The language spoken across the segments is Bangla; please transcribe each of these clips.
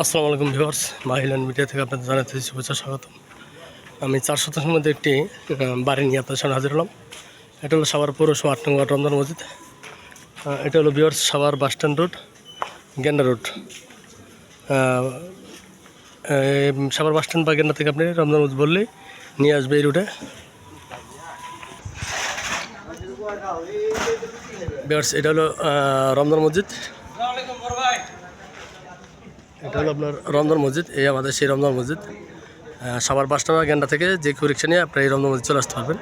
আসসালামু আলাইকুম ভিউয়ার্স, মাহিলান মিডিয়া থেকে আপনাদের জানাতে শুভেচ্ছা স্বাগতম। আমি 4 শতাংশের মধ্যে একটি বাড়ি নিয়ে আপনাদের সামনে হাজির হলাম। এটা হলো সাভার পৌরসভা 8 নং ওয়ার্ড রমজান মসজিদ। এটা হলো viewers Savar bus stand road, Genda road. Savar bus stand বা গেন্ডা থেকে আপনি রমজান মসজিদ বললেই নিয়ে আসবে এই রুটে। ভিউয়ার্স এটা হলো রমজান মসজিদ। এটা হলো আপনার রমজান মসজিদ। এই আমাদের সেই রমজান মসজিদ। সাভার বাসস্ট্যান্ড গেন্ডা থেকে যে কেউ রিক্সা নিয়ে আপনি এই রমজান মসজিদ চলে আসতে পারবেন।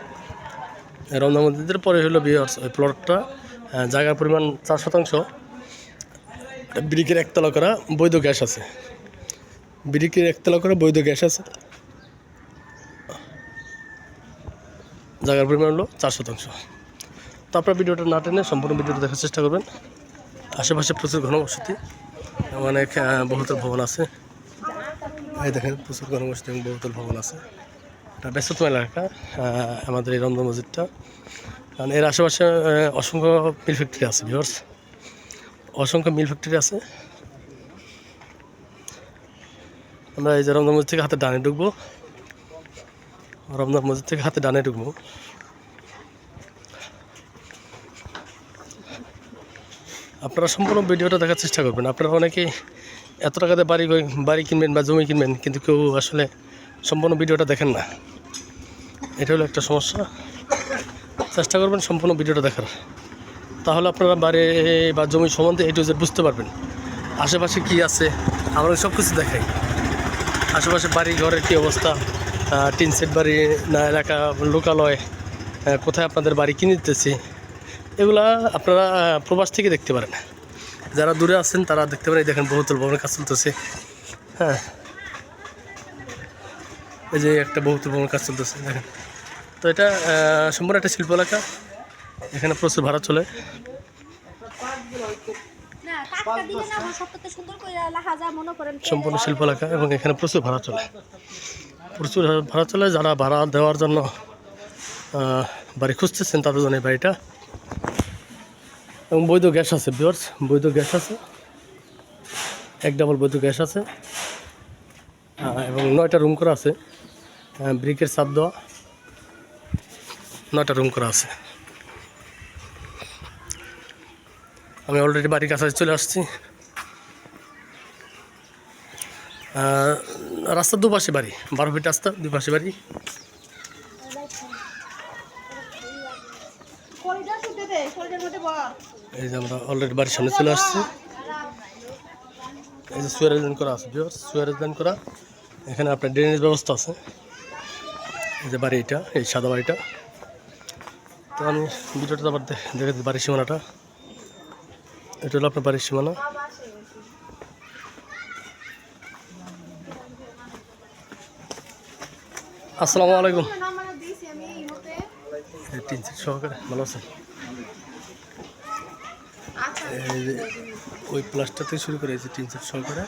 রমজান মসজিদের পরে হলো ভিউয়ার্স ওই প্লটটা, জায়গার পরিমাণ 4 শতাংশ। ব্রিকের একতলা করা বৈধ গ্যাস আছে, ব্রিকের একতলা করা বৈধ গ্যাস আছে। জায়গার পরিমাণ হলো 4 শতাংশ। তো আপনার ভিডিওটা না টেনে সম্পূর্ণ ভিডিওটা দেখার চেষ্টা করবেন। আশেপাশে প্রচুর ঘনবসতি, অনেক বহুতল ভবন আছে। এই দেখেন প্রচুর ঘনবসতি এবং বহুতল ভবন আছে। এটা ব্যস্ততম এলাকা আমাদের এই রমজান মসজিদটা। কারণ এর আশেপাশে অসংখ্য মিল ফ্যাক্টরি আছে ভিউয়ার্স, অসংখ্য মিল ফ্যাক্টরি আছে। আমরা এই যে রমজান মসজিদ থেকে হাতে ডানে ঢুকবো, রমজান মসজিদ থেকে হাতে ডানে ঢুকবো। আপনারা সম্পূর্ণ ভিডিওটা দেখার চেষ্টা করবেন। আপনারা অনেকেই এত টাকাতে বাড়ি কিনবেন বা জমি কিনবেন, কিন্তু কেউ আসলে সম্পূর্ণ ভিডিওটা দেখেন না। এটা হলো একটা সমস্যা। চেষ্টা করবেন সম্পূর্ণ ভিডিওটা দেখার, তাহলে আপনারা বাড়ি বা জমি সম্বন্ধে A to Z বুঝতে পারবেন। আশেপাশে কি আছে আমরা সব কিছু দেখাই। আশেপাশে বাড়ি ঘরের কী অবস্থা, টিন সেট বাড়ি না এলাকা লোকালয়, কোথায় আপনাদের বাড়ি কিনে দিতেছি, এগুলা আপনারা প্রবাস থেকে দেখতে পারেন। যারা দূরে আছেন তারা দেখতে পারেন। দেখেন বহুতল ভবনের কাজ চলতেছে। হ্যাঁ, এই যে একটা বহুতল ভবনের কাজ চলতেছে দেখেন। তো এটা সম্পূর্ণ একটা শিল্প এলাকা, এখানে প্রচুর ভাড়া চলে। সম্পূর্ণ শিল্প এলাকা এবং এখানে প্রচুর ভাড়া চলে, প্রচুর ভাড়া চলে। যারা ভাড়া দেওয়ার জন্য বাড়ি খুঁজতেছেন তাদের জন্য এই বাড়িটা। এবং বৈধ গ্যাস আছে ভিউয়ার্স, বৈধ গ্যাস আছে, এক ডাবল বৈধ গ্যাস আছে। এবং 9টা রুম করা আছে, ব্রিকের ছাদ দেওয়া 9টা রুম করা আছে। আমি অলরেডি বাড়ির কাছাকাছি চলে আসছি। রাস্তার দুপাশে বাড়ি, 12 ফিট রাস্তা, দুপাশে বাড়ি। এই যে আমরা অলরেডি বাড়ির সামনে চলে আসছি। এই যে সুয়ারেজ লাইন করা আছে ভিউয়ার্স, সুয়ারেজ লাইন করা। এখানে আপনার ড্রেনেজ ব্যবস্থা আছে। এই যে বাড়ি, এটা এই সাদা বাড়িটা। তো আমি ভিডিওটা আবার দেখেছি বাড়ির সীমানাটা। এটা হলো আপনার বাড়ির সীমানা। আসসালামু আলাইকুম। টিন সেট সহকারে ভালো আছেন? এই যে ওই প্লাস্টার থেকে শুরু করে এই যে টিন সেট সহকারে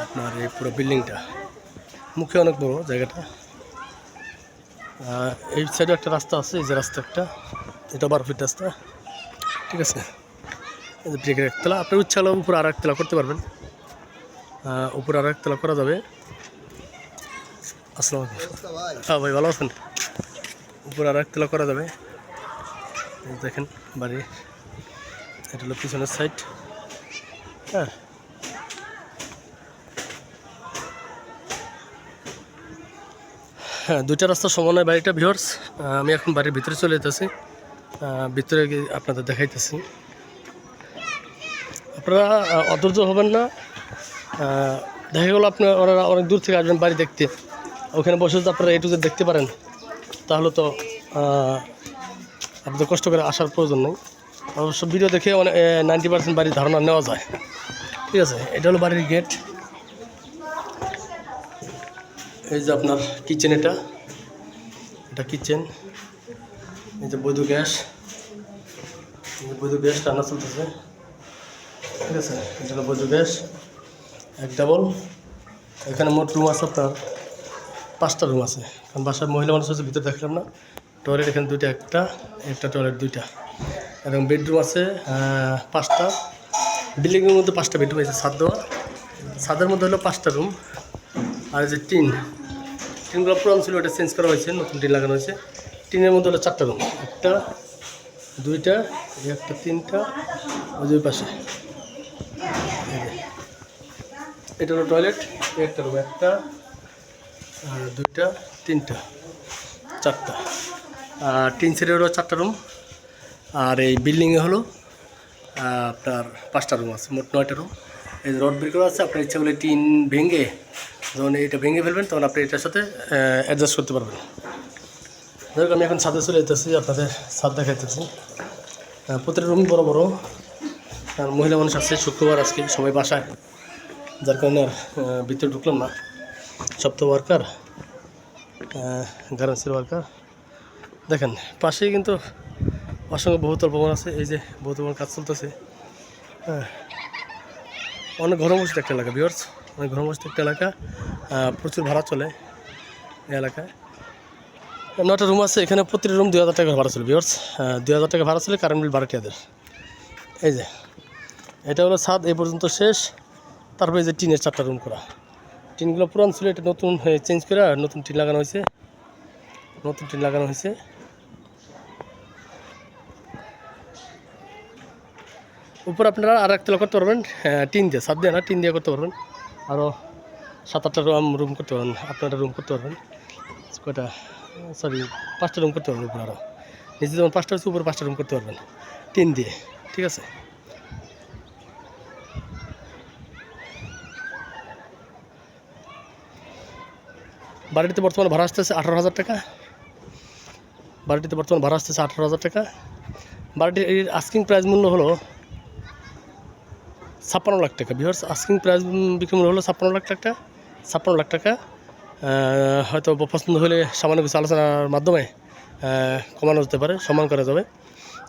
আপনার এই পুরো বিল্ডিংটা, মুখে অনেক বড় জায়গাটা। এই সাইডে একটা রাস্তা আছে, এই যে রাস্তা একটা, এটা 12 ফিট রাস্তা, ঠিক আছে। এই যে ব্রিকের একতলা, আপনার ইচ্ছা হলে উপরে আর একতলা করতে পারবেন, উপরে আর একতলা করা যাবে। আসসালামু আলাইকুম। হ্যাঁ ভাই, ভালো আছেন? উপরে আর একতলা করা যাবে। দেখেন বাড়ি, এটা হলো পিছনের সাইড। হ্যাঁ, হ্যাঁ, 2টা রাস্তা সমন্বয় বাড়িটা ভিউয়ার্স। আমি এখন বাড়ির ভিতরে চলে যেতেছি, ভিতরে গিয়ে আপনাদের দেখাইতেছি। আপনারা অধৈর্য হবেন না। দেখা গেলো আপনারা অনেক দূর থেকে আসবেন বাড়ি দেখতে, ওখানে বসে যদি আপনারা A to Z দেখতে পারেন, তাহলে তো আপনাদের কষ্ট করে আসার প্রয়োজন নেই। অবশ্য ভিডিও দেখে অনেক 90% বাড়ির ধারণা নেওয়া যায়, ঠিক আছে। এটা হলো বাড়ির গেট। এই যে আপনার কিচেন, এটা কিচেন। এই যে বৈধ গ্যাস, বৈধ গ্যাস রান্না চলতেছে, ঠিক আছে। এটা হলো বৈধ গ্যাস, এক ডাবল। এখানে মোট রুম আছে আপনার 5টা রুম আছে, কারণ বাসার মহিলা মানুষ আছে, ভিতরে দেখলাম না। টয়লেট এখানে 2টা, একটা টয়লেট 2টা, এবং বেডরুম আছে 5টা। বিল্ডিংয়ের মধ্যে 5টা বেডরুম আছে, ছাদ দেওয়া। ছাদের মধ্যে হলো 5টা রুম। আর এই যে টিনগুলো পুরান ছিল, ওটা চেঞ্জ করা হয়েছে, নতুন টিন লাগানো হয়েছে। টিনের মধ্যে হলো 4টা রুম, 1টা 2টা 1টা 3টা, ওই যে পাশে এটা হলো টয়লেট। একটা রুম, 1টা 2টা 3টা 4টা। আর টিন সেটের হলো 4টা রুম। আর এই বিল্ডিংয়ে হলো আপনার 5টা রুম আছে, মোট 9টা রুম। এই রড বের করা আছে, আপনার ইচ্ছা করলে টিন ভেঙে, যখন এটা ভেঙে ফেলবেন তখন আপনি এটার সাথে অ্যাডজাস্ট করতে পারবেন। যাই হোক, আমি এখন ছাদে চলে যেতেছি, আপনাদের ছাদ দেখাইতেছি। প্রতিটা রুম বড় বড়। আর মহিলা মানুষ আছে, শুক্রবার আজকে সবাই বাসায়, যার কারণে আর ভিতরে ঢুকলাম না। সব তো ওয়ার্কার, গার্মেন্টসের ওয়ার্কার। দেখেন পাশেই কিন্তু অসংখ্য বহুতল ভবন আছে। এই যে বহুতল ভবন কাজ চলতেছে। হ্যাঁ, অনেক ঘনবসতিত একটা এলাকা ভিউয়ার্স, অনেক ঘনবসতিত একটা এলাকা। প্রচুর ভাড়া চলে এই এলাকায়। 9টা রুম আছে এখানে, প্রতিটি রুম 2000 টাকা ভাড়া চলে ভিউয়ার্স। 2000 টাকা ভাড়া চলে, কারেন্ট বিল 12 টাকাদের। এই যে এটা হলো ছাদ, এই পর্যন্ত শেষ। তারপরে এই যে টিনের 4টা রুম করা। টিনগুলো পুরান ছিল, এটা নতুন হয়ে চেঞ্জ করে নতুন টিন লাগানো হয়েছে, নতুন টিন লাগানো হয়েছে। উপর আপনারা আর একতলা করতে পারবেন টিন দিয়ে, ছাদ দিয়ে না, টিন দিয়ে করতে পারবেন। আরও 7-8টা রুম করতে পারবেন, আপনারা রুম করতে পারবেন। কয়টা, সরি 5টা রুম করতে পারবেন উপরে। আরও নিচে যেমন 5টা হচ্ছে, উপরে 5টা রুম করতে পারবেন টিন দিয়ে, ঠিক আছে। বাড়িতে বর্তমানে ভাড়া আসতেছে 18,000 টাকা। বাড়িটিতে বর্তমানে ভাড়া আসতেছে 18,000 টাকা। বাড়িটির এর আস্কিং প্রাইস মূল্য হলো 56 লাখ টাকা ভিউয়ার্স। আস্কিং প্রাইস বিক্রি মূল্য হলো 56 লাখ টাকা। 56 লাখ টাকা। হয়তো পছন্দ হলে সামান্য কিছু আলোচনার মাধ্যমে কমানো যেতে পারে, সম্মান করা যাবে।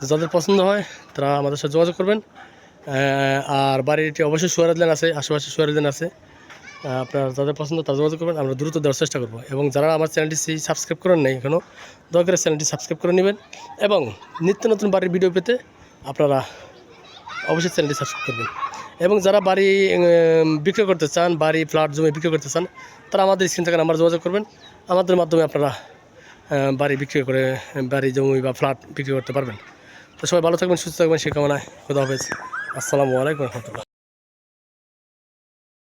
যাদের পছন্দ হয় তারা আমাদের সাথে যোগাযোগ করবেন। আর বাড়িটি অবশ্যই সুয়ারেজ লেন আছে, আশেপাশে সুয়ারেজ লেন আছে। আপনার যাদের পছন্দ তারা যোগাযোগ করবেন, আমরা দ্রুত দেওয়ার চেষ্টা করবো। এবং যারা আমার চ্যানেলটি সাবস্ক্রাইব করেন নাই এখনও, দয়া করে চ্যানেলটি সাবস্ক্রাইব করে নেবেন। এবং নিত্য নতুন বাড়ির ভিডিও পেতে আপনারা অবশ্যই চ্যানেলটি সাবস্ক্রাইব করবেন। এবং যারা বাড়ি বিক্রি করতে চান, বাড়ি ফ্ল্যাট জমি বিক্রি করতে চান, তারা আমাদের স্ক্রিন থেকে নাম্বার যোগাযোগ করবেন। আমাদের মাধ্যমে আপনারা বাড়ি বিক্রি করে, বাড়ি জমি বা ফ্ল্যাট বিক্রি করতে পারবেন। তো সবাই ভালো থাকবেন, সুস্থ থাকবেন, সে কামনায়। খোদা হাফেজ। আসসালামু আলাইকুম রহমতুল্লাহ।